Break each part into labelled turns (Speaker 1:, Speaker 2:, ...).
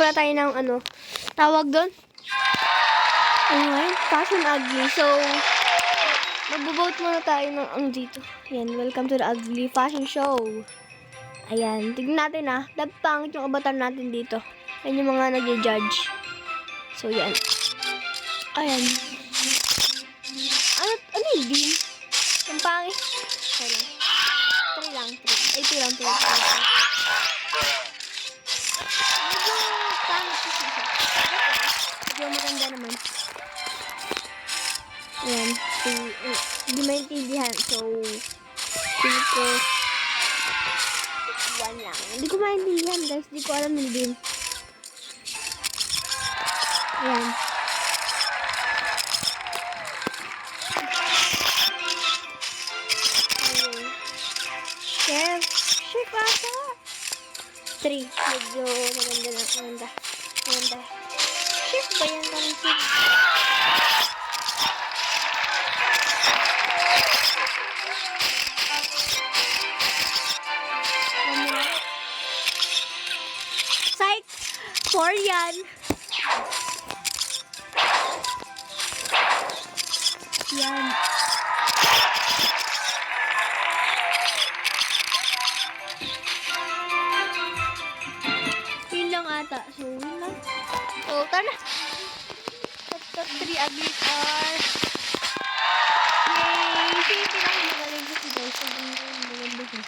Speaker 1: pala tayo ng ano, tawag doon? Ano fashion ugly. So, magbo-vote muna tayo ng ang dito. Yan, welcome to the ugly fashion show. Ayan, tignan natin pangit yung avatar natin dito. Ayan yung mga nag-judge. So, yan. Ayan. Ano yung beam? Ang pangit. Okay lang. 3 lang. 2 lang. Medyo pangit kasi siya. Medyo maganda naman. Ayan. Hindi maintindihan. So, feel ko 1 lang. Hindi ko maintindihan, guys. Hindi ko alam yung beam. Ayan. Chef ata. 3. Medyo maganda. Chef ba yan? Parang chef. Psych! 4 yan. Yan. Yun lang ata. So, yun lang. So, tara na. Top 3 ugly are... Yay! Ito yung pinakamagaling ko si guys. So, maganda siya.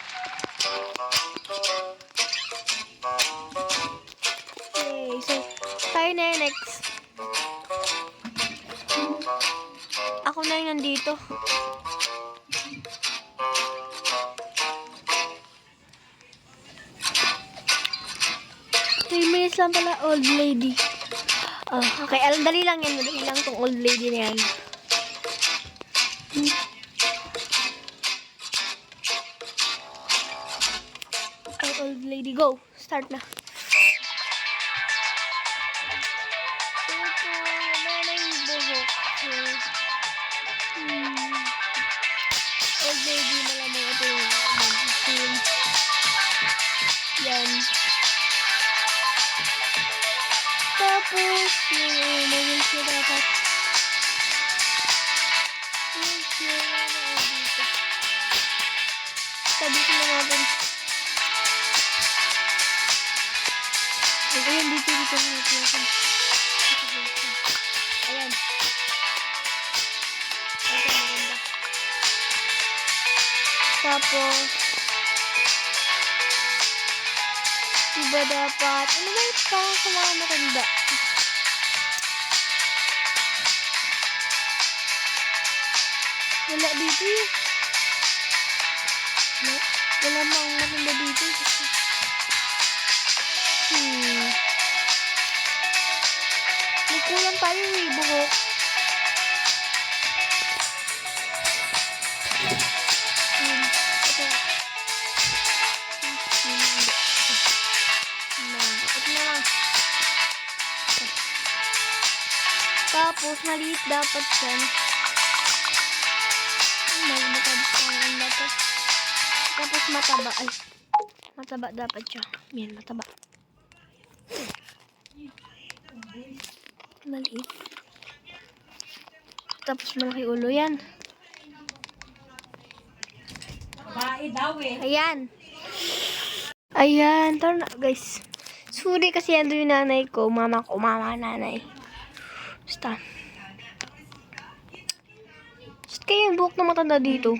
Speaker 1: Okay, so, tayo na yung next. Ako na yung nandito. 3 minutes lang pala, old lady. Okay, dali lang yan. Dali lang tong old lady na yan. Okay, old lady, go. Start na. Old lady, malamang ito yung mag-team. Yan. Tapos, yung mag-wheelchair dapat. Wheelchair na dito. Tabisin na natin. Ayan, dito natin. Ayan. Ito, maganda. Tapos, diba dapat, ano ba yung parang sa mga matanda? Wala dito yun. Wala mang matanda dito. May kulang tayo yung buhok. Tapos, maliit dapat yan. Dapat. Tapos, mataba. Ay, mataba dapat siya. Yan, mataba. Maliit. Tapos, malaki ulo yan. Ayan. Ayan. Tara na, guys. Sorry kasi yan yung nanay ko. Mama, nanay. Basta. Kaya yung buhok na matanda dito.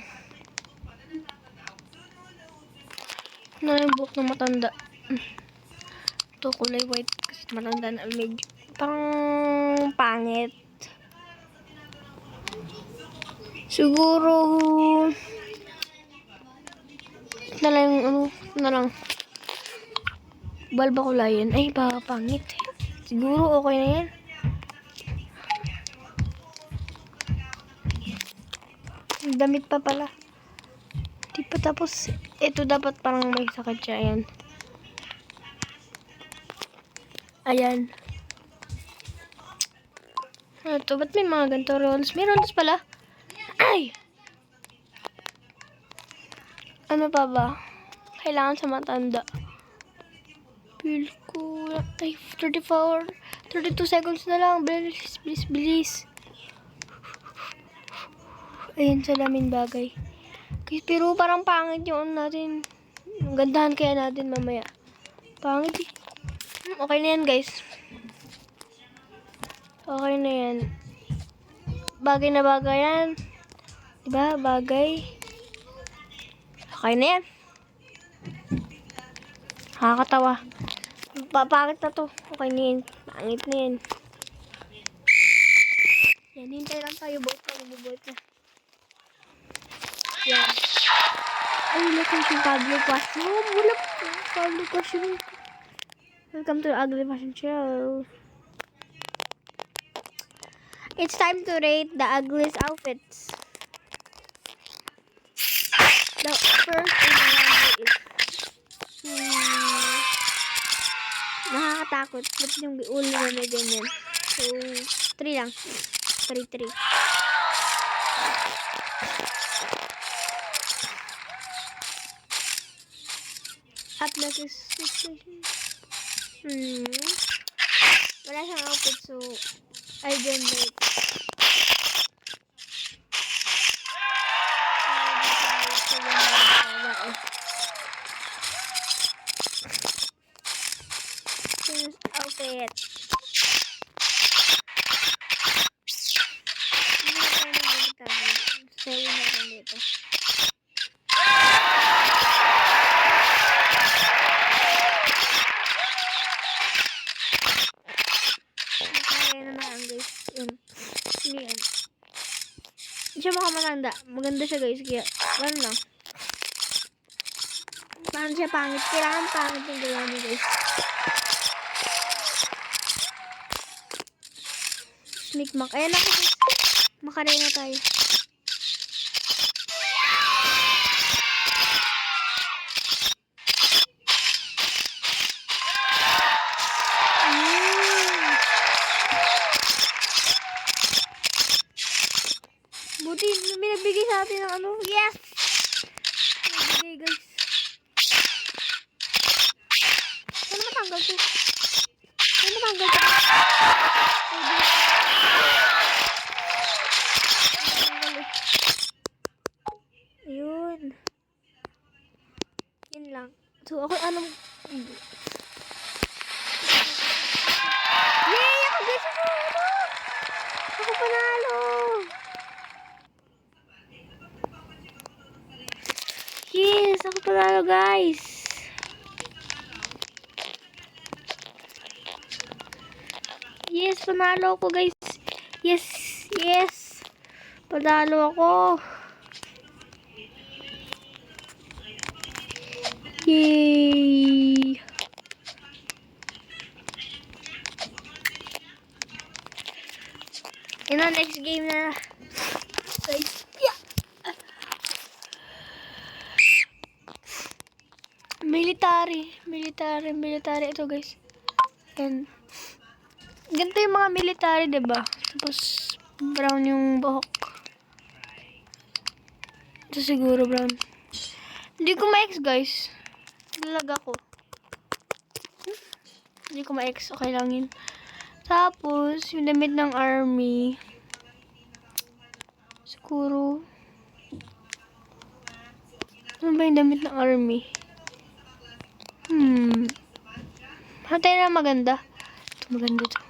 Speaker 1: Yung buhok na matanda. Ito kulay white kasi matanda na medyo. Parang pangit. Siguro na lang balba kulayan. Ay, baka pangit. Siguro okay na yan. Damit pa pala. Di pa tapos. Ito dapat parang may sakit siya. Ayan. Ayan. Ito, ba't may mga ganito rolls? May rolls pala. Ay! Ano pa ba? Kailangan sa matanda. Feel ko. Ay, 34, 32 seconds na lang. Bilis, bilis, bilis. Ayun, salamin bagay. Pero parang pangit yung ano natin. Gandahan kaya natin mamaya. Pangit eh. Okay na yan, guys. Okay na yan. Bagay na bagay yan. Diba? Bagay. Okay na yan. Nakakatawa. Pangit na to. Okay na yan. Pangit na yan. Yan, hintay lang tayo. Boat na. Yan. Ay, location Pablo Passion. Wala po. Pablo Passion. Welcome to the Ugly Fashion Show. It's time to rate the ugliest outfits. The first in the number is nakakatakot. Ba't yung ulo na may ganyan? So, 3 lang. 3. Up next is wala siyang outfit, so I don't rate. This outfit. Sayo natin dito. Hindi siya makamatanda. Maganda siya, guys. Kaya, ano lang. Paano siya pangit? Kailangan pangit yung gawa niya, guys. Sneakmak. Ayan ako, guys. Makarena tayo. Buti, may nagbigay sa atin ng ano. Yes! Nagbigay, guys. Saan matanggal to? Saan matanggal to? Ayun. Yun lang. So, ako, anong... Yay! Ako, guys! Ako panalo! Yes! Ako panalo, guys! Yes! Panalo ako, guys! Yes! Yes! Panalo ako! Yay! Yun ang next game na. Guys, yeah! Military ito, guys. Yan. Ganito yung mga military, diba? Tapos, brown yung buhok. Ito siguro brown. Hindi ko ma-X, guys. Lalag ako. Hindi ko ma-X. Okay lang yun. Tapos, yung damit ng army. Siguro. Ano ba yung damit ng army? Hatay na maganda. Ito maganda to.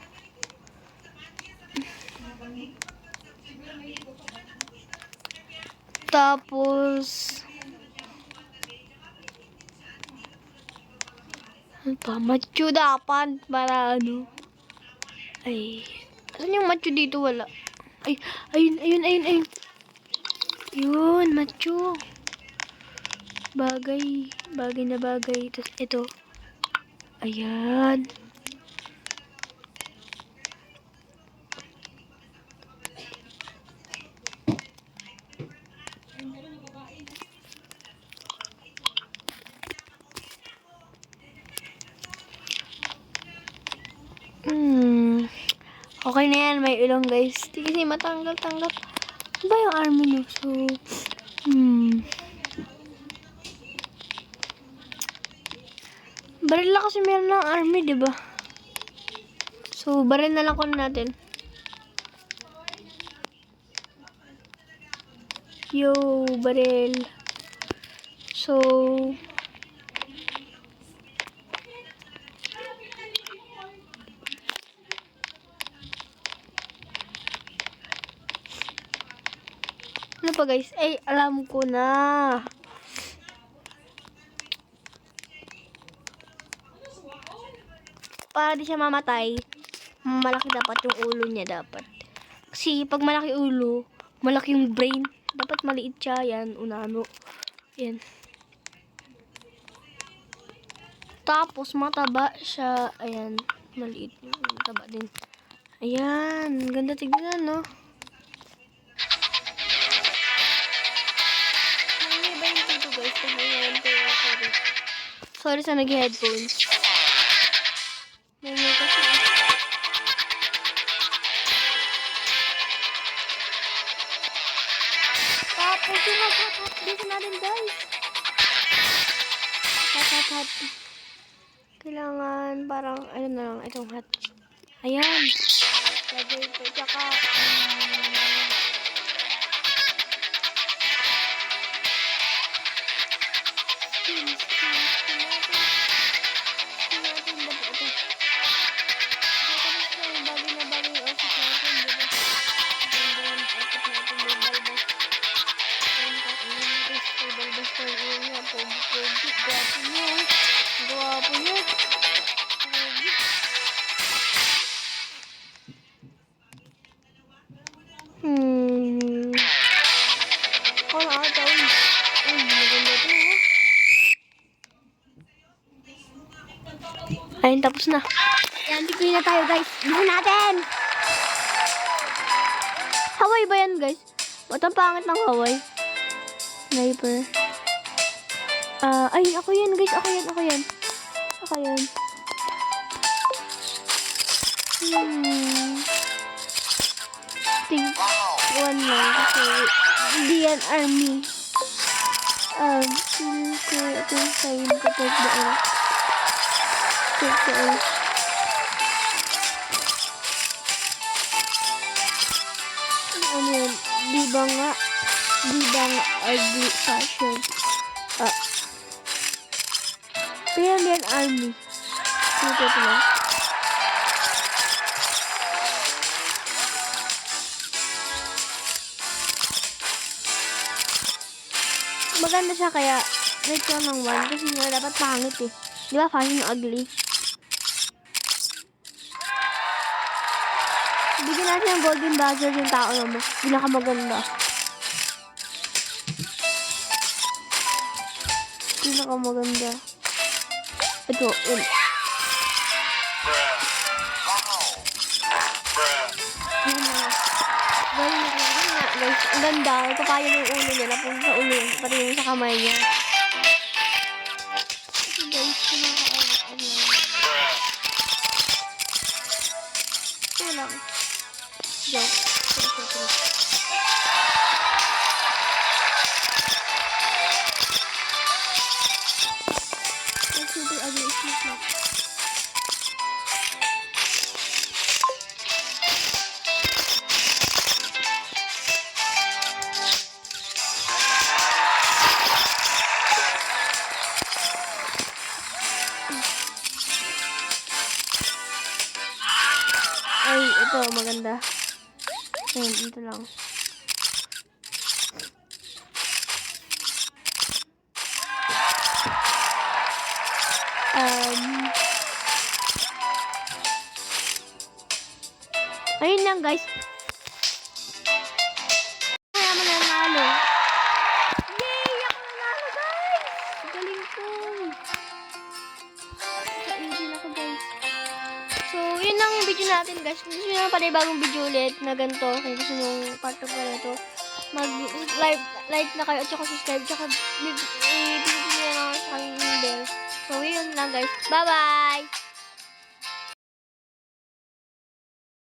Speaker 1: Tapos, ano pa? Macho dapat para ano. Ay, saan yung macho dito? Wala. Ay, ayun. Yun, macho. Bagay na bagay. Tapos ito. Ayan. Okay na yan, may ilong, guys. Di kasi matanggal-tanggap. Ano ba yung army nyo? So, baril lang kasi meron ng army, diba? So, baril na lang kunin natin. Yo, baril. So, ano pa guys? Ay, alam ko na. Para di siya mamatay, malaki dapat yung ulo niya dapat. Kasi pag malaki ulo, malaki yung brain. Dapat maliit siya. Yan, unano. Yan. Tapos mataba siya. Ayan, maliit. Mataba din. Ayan, ganda tignan, no? Ano ba yung dito guys? Sorry sa nag-headphones. Tapos yung mag-hot dito natin guys. Hot. Kailangan parang ano na lang itong hot. Ayan. Lagay ito. Tsaka ayun, tapos na. Yan, tignan na tayo guys. Tignan natin! Hawaii ba yan guys? Ba't ang pangit ng Hawaii? Sniper. Ay, ako yan guys. Ako yan. One lang. Kasi, hindi yan army. Ito yung sign kapag doon. Ano yan? Di ba nga ugly fashion? Pero yan army. Ito lang. Maganda siya kaya rate ko ng 1 kasi nga dapat pangit eh. Di ba fashion ugly? Bigyan natin ng golden buzzer yung tao naman. Pinakamaganda. Ito, yun. Guys, ang ganda. Ito kaya yung ulo niya. Napunta sa ulo. Pati yung sa kamay niya. Ito guys, ito lang. Joke. Super ugly. Ay, ito maganda. Ayan, ito lang. Ayun lang guys. Kaya mananalo. Yay! Ako nanalo guys! Galing ko. Sa-easy na ko guys. So, yun lang yung video natin guys. Kung gusto nyo pa bagong video ulit na ganito, kung gusto nyo part of na ito, mag-like na kayo at saka subscribe. Tsaka i-video nyo na sa aking bell. So, yun lang guys. Bye-bye!